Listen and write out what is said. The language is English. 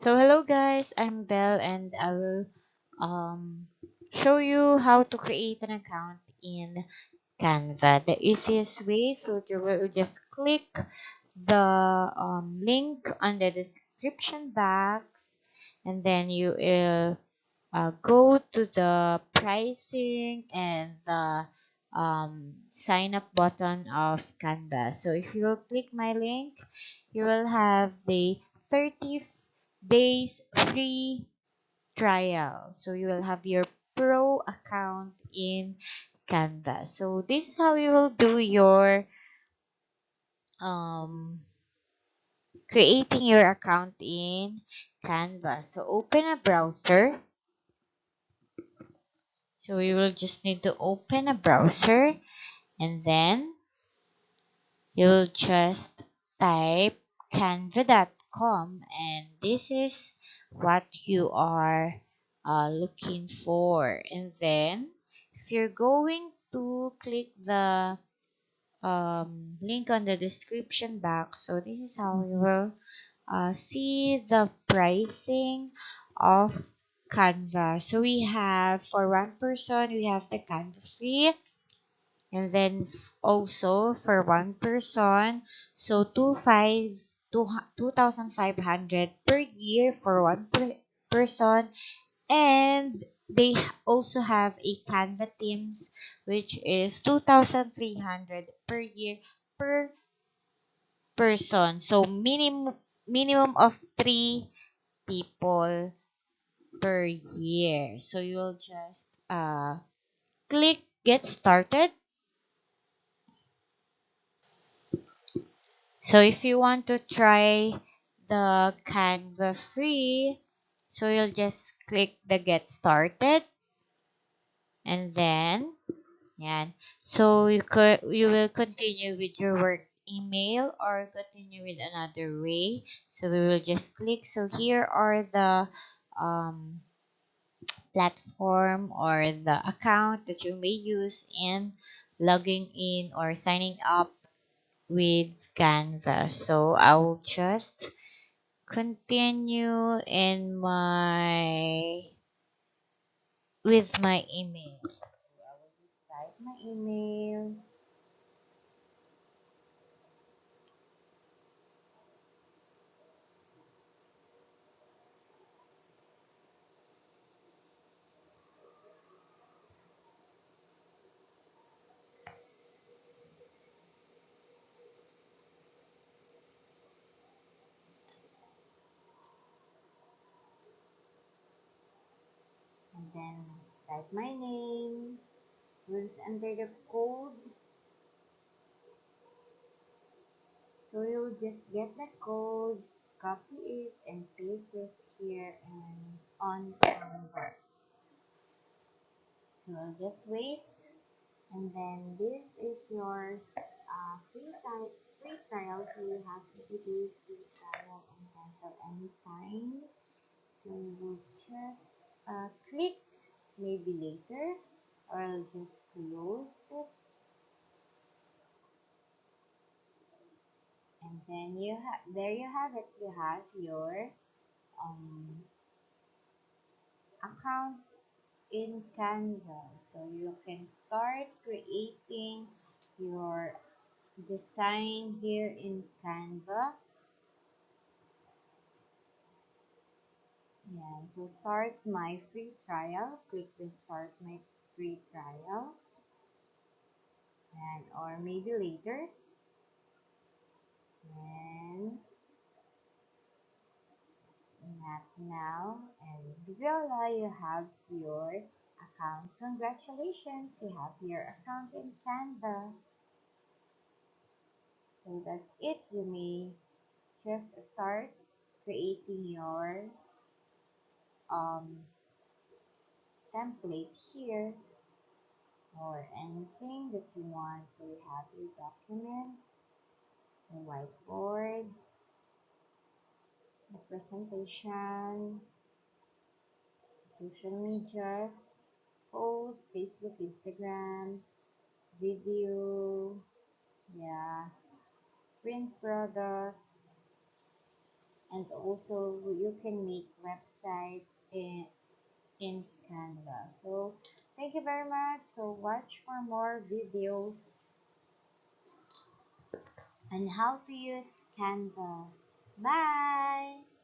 So hello guys, I'm Belle and I will um, show you how to create an account in Canva. The easiest way, so you will just click the link on the description box, and then you will go to the pricing and the sign up button of Canva. So if you will click my link, you will have the 30 days free trial. So you will have your pro account in Canva. So this is how you will do your um creating your account in Canva. So open a browser. So you will just need to open a browser, and then you'll just type canva.com, and this is what you are looking for. And then if you're going to click the link on the description box, so this is how you will see the pricing of Canva. So we have, for one person, we have the Canva free, and then also for one person, so 2,500 per year for one person. And they also have a Canva Teams, which is 2,300 per year per person. So minimum of three people per year. So you'll just click get started. So if you want to try the Canva free, so you'll just click the get started, and then yan. So you will continue with your work email or continue with another way. So we will just click. So here are the um, platform or the account that you may use in logging in or signing up with Canva. So I will just continue in my with my email. So I will just type my email, and then type my name. We'll just enter the code. So you'll just get the code, copy it, and paste it here and on Canva. So I'll just wait. And then this is your free trial, so you have 30 days free trial and cancel anytime. So you will just click maybe later, or I'll just close it, and then there you have it. You have your um, account in Canva. So you can start creating your design here in Canva. Yeah, so start my free trial. Click the start my free trial, and or maybe later. And not now. And voila, you have your account. Congratulations, you have your account in Canva. So that's it. You may just start creating your um, template here or anything that you want. So you have your document, the whiteboards, the presentation, social medias, post, Facebook, Instagram, video, yeah, print products, and also you can make website in Canva. So thank you very much. So watch for more videos on how to use Canva. Bye!